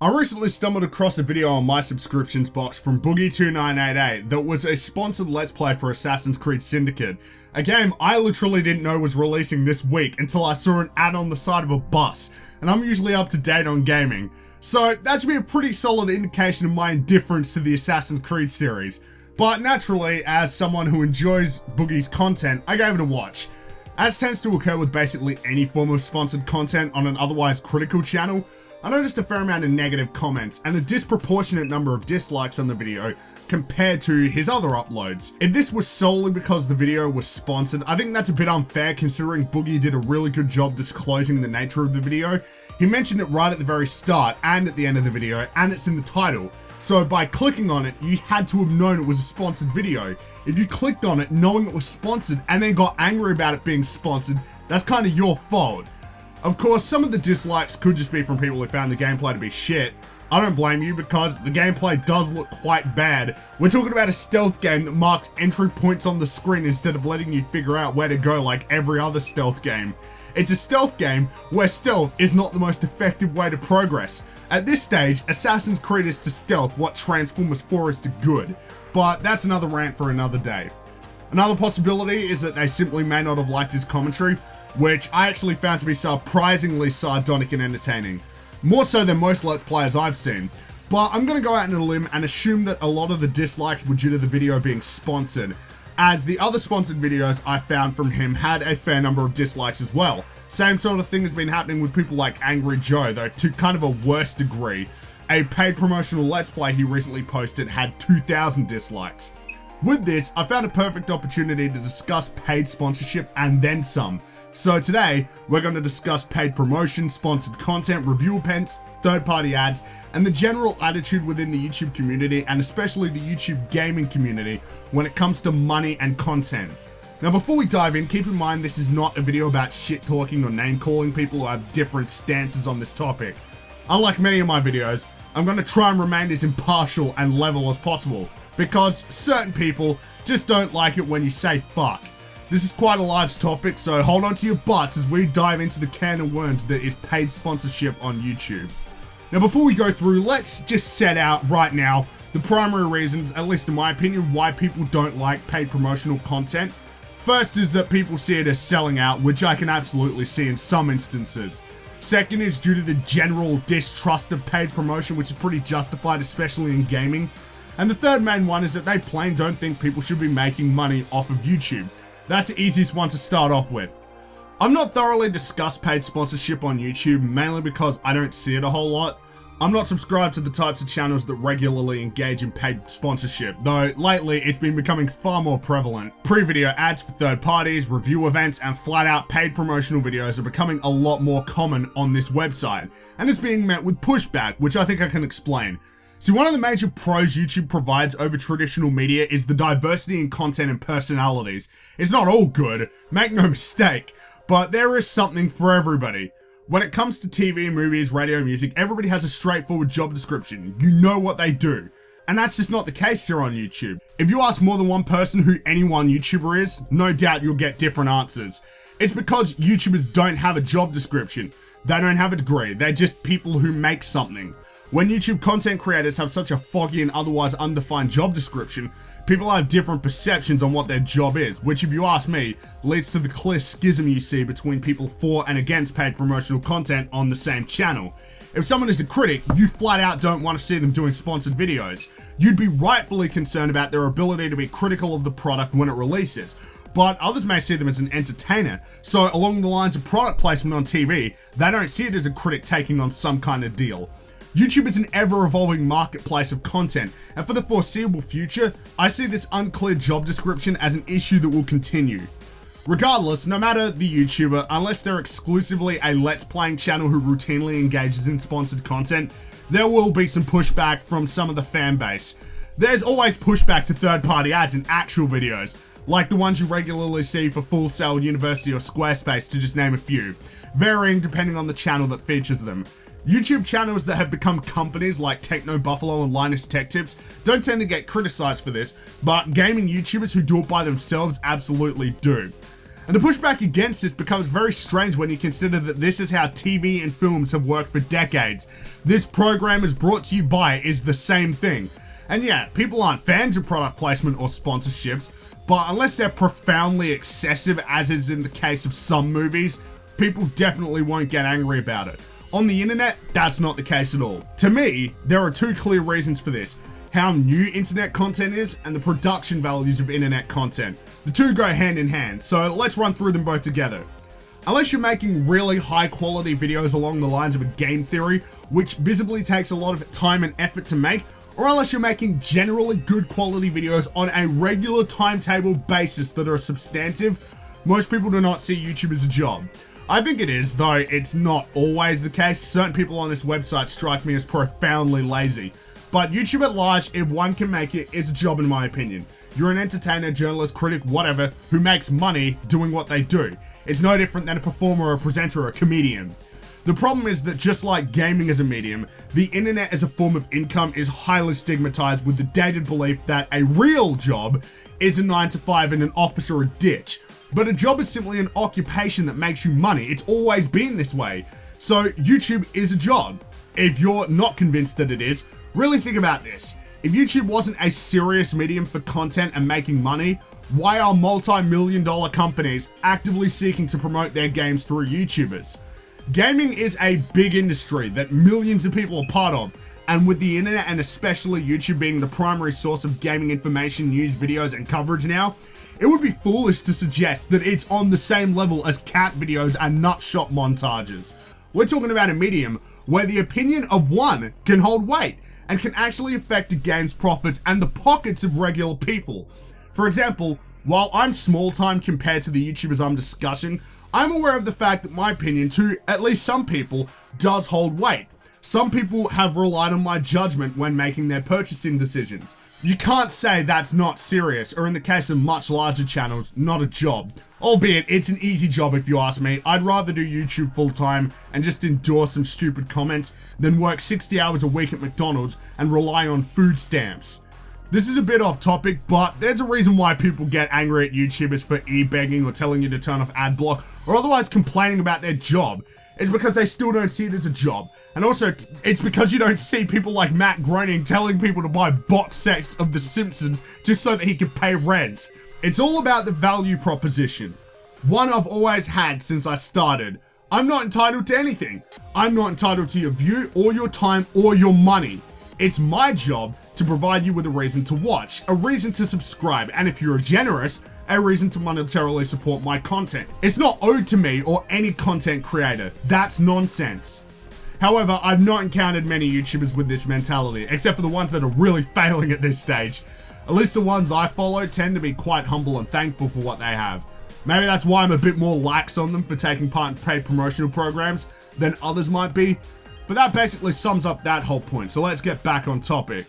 I recently stumbled across a video on my subscriptions box from Boogie2988 that was a sponsored Let's Play for Assassin's Creed Syndicate, a game I literally didn't know was releasing this week until I saw an ad on the side of a bus, and I'm usually up to date on gaming. So that should be a pretty solid indication of my indifference to the Assassin's Creed series. But naturally, as someone who enjoys Boogie's content, I gave it a watch. As tends to occur with basically any form of sponsored content on an otherwise critical channel, I noticed a fair amount of negative comments and a disproportionate number of dislikes on the video compared to his other uploads. If this was solely because the video was sponsored, I think that's a bit unfair considering Boogie did a really good job disclosing the nature of the video. He mentioned it right at the very start and at the end of the video, and it's in the title. So by clicking on it, you had to have known it was a sponsored video. If you clicked on it knowing it was sponsored and then got angry about it being sponsored, that's kind of your fault. Of course, some of the dislikes could just be from people who found the gameplay to be shit. I don't blame you because the gameplay does look quite bad. We're talking about a stealth game that marks entry points on the screen instead of letting you figure out where to go like every other stealth game. It's a stealth game where stealth is not the most effective way to progress. At this stage, Assassin's Creed is to stealth what Transformers 4 is to good. But that's another rant for another day. Another possibility is that they simply may not have liked his commentary, which I actually found to be surprisingly sardonic and entertaining. More so than most Let's Players I've seen. But I'm gonna go out on a limb and assume that a lot of the dislikes were due to the video being sponsored, as the other sponsored videos I found from him had a fair number of dislikes as well. Same sort of thing has been happening with people like Angry Joe, though to kind of a worse degree. A paid promotional Let's Play he recently posted had 2,000 dislikes. With this, I found a perfect opportunity to discuss paid sponsorship and then some. So today, we're going to discuss paid promotion, sponsored content, review events, third-party ads, and the general attitude within the YouTube community, and especially the YouTube gaming community, when it comes to money and content. Now before we dive in, keep in mind this is not a video about shit-talking or name-calling people who have different stances on this topic. Unlike many of my videos, I'm going to try and remain as impartial and level as possible, because certain people just don't like it when you say fuck. This is quite a large topic, so hold on to your butts as we dive into the can of worms that is paid sponsorship on YouTube. Now before we go through, let's just set out right now the primary reasons, at least in my opinion, why people don't like paid promotional content. First is that people see it as selling out, which I can absolutely see in some instances. Second is due to the general distrust of paid promotion, which is pretty justified, especially in gaming. And the third main one is that they plain don't think people should be making money off of YouTube. That's the easiest one to start off with. I've not thoroughly discussed paid sponsorship on YouTube, mainly because I don't see it a whole lot. I'm not subscribed to the types of channels that regularly engage in paid sponsorship, though lately it's been becoming far more prevalent. Pre-video ads for third parties, review events, and flat-out paid promotional videos are becoming a lot more common on this website, and it's being met with pushback, which I think I can explain. See, one of the major pros YouTube provides over traditional media is the diversity in content and personalities. It's not all good, make no mistake, but there is something for everybody. When it comes to TV, movies, radio, music, everybody has a straightforward job description. You know what they do. And that's just not the case here on YouTube. If you ask more than one person who any one YouTuber is, no doubt you'll get different answers. It's because YouTubers don't have a job description. They don't have a degree, they're just people who make something. When YouTube content creators have such a foggy and otherwise undefined job description, people have different perceptions on what their job is, which if you ask me, leads to the clear schism you see between people for and against paid promotional content on the same channel. If someone is a critic, you flat out don't want to see them doing sponsored videos. You'd be rightfully concerned about their ability to be critical of the product when it releases. But others may see them as an entertainer, so along the lines of product placement on TV, they don't see it as a critic taking on some kind of deal. YouTube is an ever-evolving marketplace of content, and for the foreseeable future, I see this unclear job description as an issue that will continue. Regardless, no matter the YouTuber, unless they're exclusively a Let's Playing channel who routinely engages in sponsored content, there will be some pushback from some of the fan base. There's always pushback to third-party ads in actual videos, like the ones you regularly see for Full Sail, University, or Squarespace, to just name a few, varying depending on the channel that features them. YouTube channels that have become companies like Techno Buffalo and Linus Tech Tips don't tend to get criticized for this, but gaming YouTubers who do it by themselves absolutely do. And the pushback against this becomes very strange when you consider that this is how TV and films have worked for decades. This program is brought to you by is the same thing. And yeah, people aren't fans of product placement or sponsorships, but unless they're profoundly excessive, as is in the case of some movies, people definitely won't get angry about it. On the internet, that's not the case at all. To me, there are two clear reasons for this: how new internet content is and the production values of internet content. The two go hand in hand, so let's run through them both together. Unless you're making really high quality videos along the lines of a game theory, which visibly takes a lot of time and effort to make, or unless you're making generally good quality videos on a regular timetable basis that are substantive, most people do not see YouTube as a job. I think it is, though it's not always the case. Certain people on this website strike me as profoundly lazy. But YouTube at large, if one can make it, is a job in my opinion. You're an entertainer, journalist, critic, whatever, who makes money doing what they do. It's no different than a performer, a presenter, or a comedian. The problem is that just like gaming as a medium, the internet as a form of income is highly stigmatized with the dated belief that a real job is a 9 to 5 in an office or a ditch. But a job is simply an occupation that makes you money. It's always been this way. So YouTube is a job. If you're not convinced that it is, really think about this. If YouTube wasn't a serious medium for content and making money, why are multi-million-dollar companies actively seeking to promote their games through YouTubers? Gaming is a big industry that millions of people are part of, and with the internet and especially YouTube being the primary source of gaming information, news, videos, and coverage now, it would be foolish to suggest that it's on the same level as cat videos and nutshot montages. We're talking about a medium where the opinion of one can hold weight and can actually affect a game's profits and the pockets of regular people. For example, while I'm small time compared to the YouTubers I'm discussing, I'm aware of the fact that my opinion, to at least some people, does hold weight. Some people have relied on my judgment when making their purchasing decisions. You can't say that's not serious, or in the case of much larger channels, not a job. Albeit, it's an easy job if you ask me. I'd rather do YouTube full time and just endure some stupid comments than work 60 hours a week at McDonald's and rely on food stamps. This is a bit off topic, but there's a reason why people get angry at YouTubers for e-begging or telling you to turn off ad block or otherwise complaining about their job. It's because they still don't see it as a job. And also, it's because you don't see people like Matt Groening telling people to buy box sets of The Simpsons just so that he can pay rent. It's all about the value proposition. One I've always had since I started. I'm not entitled to anything. I'm not entitled to your view or your time or your money. It's my job to provide you with a reason to watch, a reason to subscribe, and if you're generous, a reason to monetarily support my content. It's not owed to me or any content creator. That's nonsense. However, I've not encountered many YouTubers with this mentality, except for the ones that are really failing at this stage. At least the ones I follow tend to be quite humble and thankful for what they have. Maybe that's why I'm a bit more lax on them for taking part in paid promotional programs than others might be, but that basically sums up that whole point, so let's get back on topic.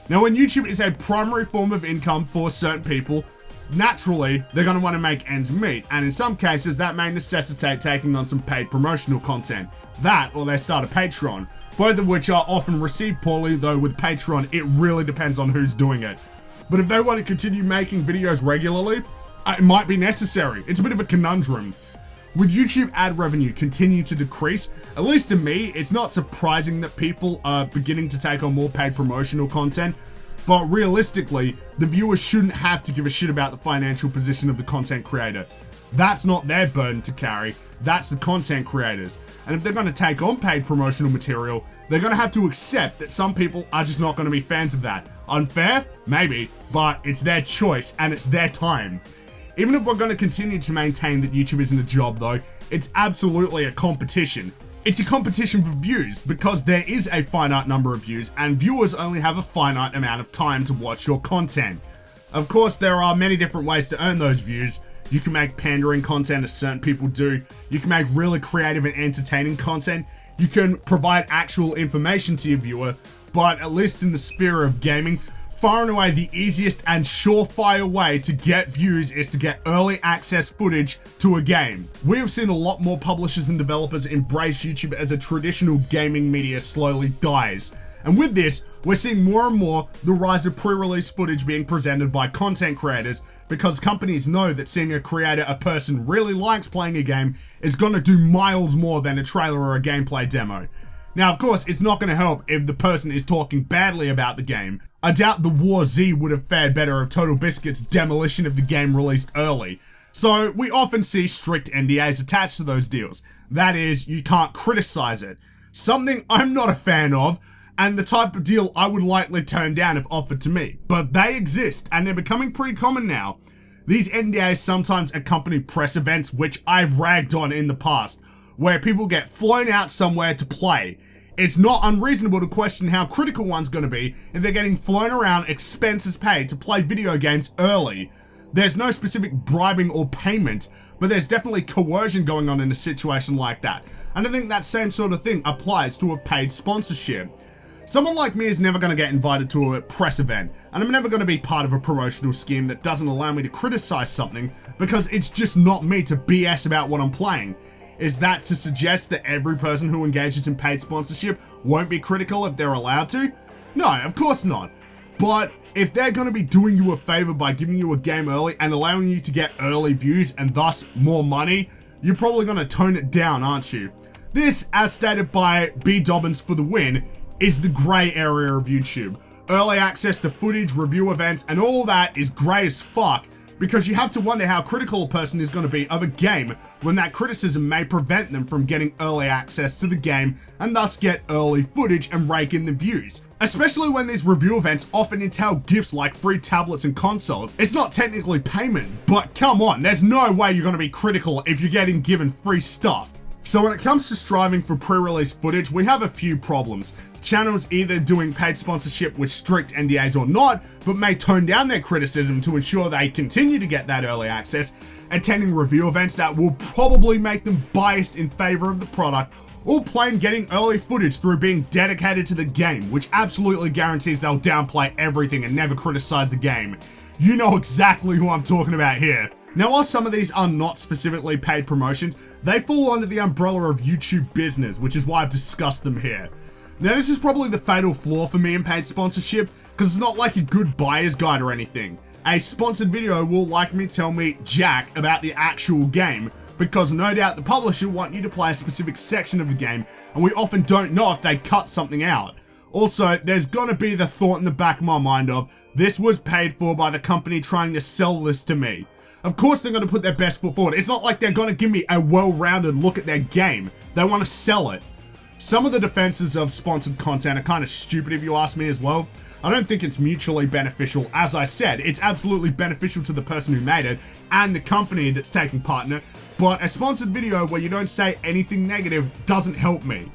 Now, when YouTube is a primary form of income for certain people, naturally, they're going to want to make ends meet, and in some cases, that may necessitate taking on some paid promotional content. That, or they start a Patreon, both of which are often received poorly, though with Patreon, it really depends on who's doing it. But if they want to continue making videos regularly, it might be necessary. It's a bit of a conundrum. With YouTube ad revenue continuing to decrease, at least to me, it's not surprising that people are beginning to take on more paid promotional content, but realistically, the viewers shouldn't have to give a shit about the financial position of the content creator. That's not their burden to carry, that's the content creators. And if they're going to take on paid promotional material, they're going to have to accept that some people are just not going to be fans of that. Unfair? Maybe, but it's their choice and it's their time. Even if we're going to continue to maintain that YouTube isn't a job though, it's absolutely a competition. It's a competition for views because there is a finite number of views and viewers only have a finite amount of time to watch your content. Of course, there are many different ways to earn those views. You can make pandering content as certain people do. You can make really creative and entertaining content. You can provide actual information to your viewer, but at least in the sphere of gaming, far and away the easiest and surefire way to get views is to get early access footage to a game. We have seen a lot more publishers and developers embrace YouTube as a traditional gaming media slowly dies. And with this, we're seeing more and more the rise of pre-release footage being presented by content creators, because companies know that seeing a creator a person really likes playing a game is going to do miles more than a trailer or a gameplay demo. Now, of course, it's not going to help if the person is talking badly about the game. I doubt the War Z would have fared better of Total Biscuit's demolition of the game released early. So we often see strict NDAs attached to those deals. That is, you can't criticize it. Something I'm not a fan of, and the type of deal I would likely turn down if offered to me. But they exist, and they're becoming pretty common now. These NDAs sometimes accompany press events, which I've ragged on in the past, where people get flown out somewhere to play. It's not unreasonable to question how critical one's going to be if they're getting flown around, expenses paid to play video games early. There's no specific bribing or payment, but there's definitely coercion going on in a situation like that. And I think that same sort of thing applies to a paid sponsorship. Someone like me is never going to get invited to a press event, and I'm never going to be part of a promotional scheme that doesn't allow me to criticize something, because it's just not me to BS about what I'm playing. Is that to suggest that every person who engages in paid sponsorship won't be critical if they're allowed to? No, of course not. But if they're going to be doing you a favor by giving you a game early and allowing you to get early views and thus more money, you're probably going to tone it down, aren't you? This, as stated by B. Dobbins for the win, is the grey area of YouTube. Early access to footage, review events, and all that is grey as fuck, because you have to wonder how critical a person is going to be of a game when that criticism may prevent them from getting early access to the game and thus get early footage and rake in the views. Especially when these review events often entail gifts like free tablets and consoles. It's not technically payment, but come on, there's no way you're going to be critical if you're getting given free stuff. So when it comes to striving for pre-release footage, we have a few problems. Channels either doing paid sponsorship with strict NDAs or not, but may tone down their criticism to ensure they continue to get that early access, attending review events that will probably make them biased in favor of the product, or plain getting early footage through being dedicated to the game, which absolutely guarantees they'll downplay everything and never criticize the game. You know exactly who I'm talking about here. Now, while some of these are not specifically paid promotions, they fall under the umbrella of YouTube business, which is why I've discussed them here. Now, this is probably the fatal flaw for me in paid sponsorship, because it's not like a good buyer's guide or anything. A sponsored video will likely tell me jack about the actual game, because no doubt the publisher want you to play a specific section of the game, and we often don't know if they cut something out. Also, there's gonna be the thought in the back of my mind of, this was paid for by the company trying to sell this to me. Of course they're going to put their best foot forward. It's not like they're going to give me a well-rounded look at their game. They want to sell it. Some of the defenses of sponsored content are kind of stupid if you ask me as well. I don't think it's mutually beneficial. As I said, it's absolutely beneficial to the person who made it and the company that's taking part in it. But a sponsored video where you don't say anything negative doesn't help me.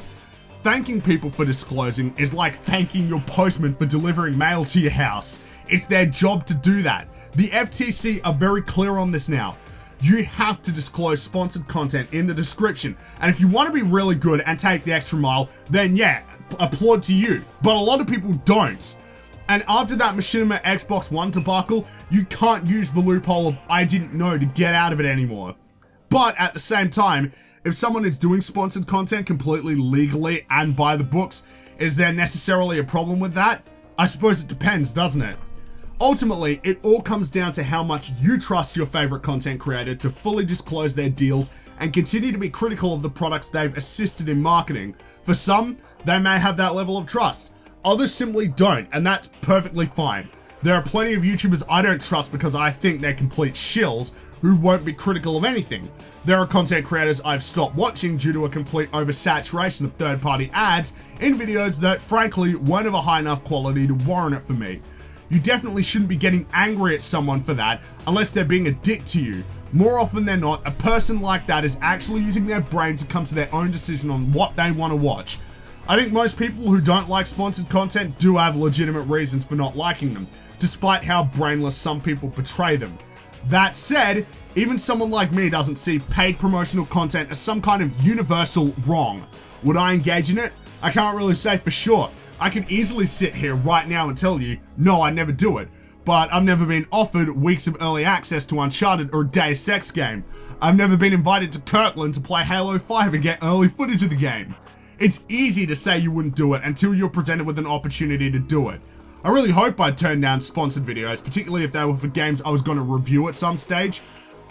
Thanking people for disclosing is like thanking your postman for delivering mail to your house. It's their job to do that. The FTC are very clear on this now. You have to disclose sponsored content in the description. And if you want to be really good and take the extra mile, then yeah, applaud to you. But a lot of people don't. And after that Machinima Xbox One debacle, you can't use the loophole of I didn't know to get out of it anymore. But at the same time, if someone is doing sponsored content completely legally and by the books, is there necessarily a problem with that? I suppose it depends, doesn't it? Ultimately, it all comes down to how much you trust your favorite content creator to fully disclose their deals and continue to be critical of the products they've assisted in marketing. For some, they may have that level of trust. Others simply don't, and that's perfectly fine. There are plenty of YouTubers I don't trust because I think they're complete shills who won't be critical of anything. There are content creators I've stopped watching due to a complete oversaturation of third-party ads in videos that frankly weren't of a high enough quality to warrant it for me. You definitely shouldn't be getting angry at someone for that unless they're being a dick to you. More often than not, a person like that is actually using their brain to come to their own decision on what they want to watch. I think most people who don't like sponsored content do have legitimate reasons for not liking them, despite how brainless some people portray them. That said, even someone like me doesn't see paid promotional content as some kind of universal wrong. Would I engage in it? I can't really say for sure. I can easily sit here right now and tell you, no, I never do it. But I've never been offered weeks of early access to Uncharted or a Deus Ex game. I've never been invited to Kirkland to play Halo 5 and get early footage of the game. It's easy to say you wouldn't do it until you're presented with an opportunity to do it. I really hope I'd turn down sponsored videos, particularly if they were for games I was going to review at some stage.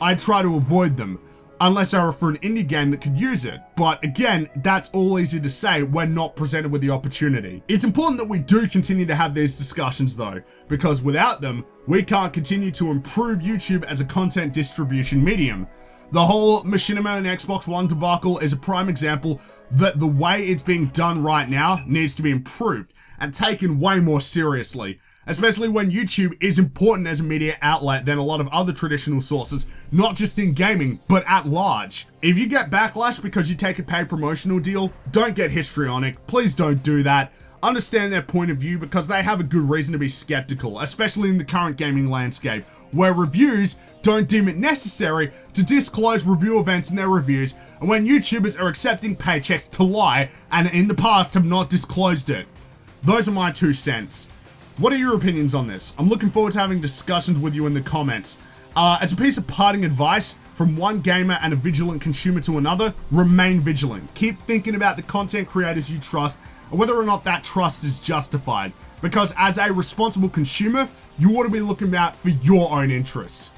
I'd try to avoid them, unless they were for an indie game that could use it. But again, that's all easy to say when not presented with the opportunity. It's important that we do continue to have these discussions though, because without them, we can't continue to improve YouTube as a content distribution medium. The whole Machinima and Xbox One debacle is a prime example that the way it's being done right now needs to be improved and taken way more seriously, especially when YouTube is important as a media outlet than a lot of other traditional sources, not just in gaming, but at large. If you get backlash because you take a paid promotional deal, don't get histrionic. Please don't do that. Understand their point of view because they have a good reason to be skeptical, especially in the current gaming landscape, where reviews don't deem it necessary to disclose review events in their reviews, and when YouTubers are accepting paychecks to lie and in the past have not disclosed it. Those are my 2 cents. What are your opinions on this? I'm looking forward to having discussions with you in the comments. As a piece of parting advice from one gamer and a vigilant consumer to another, remain vigilant. Keep thinking about the content creators you trust and whether or not that trust is justified. Because as a responsible consumer, you ought to be looking out for your own interests.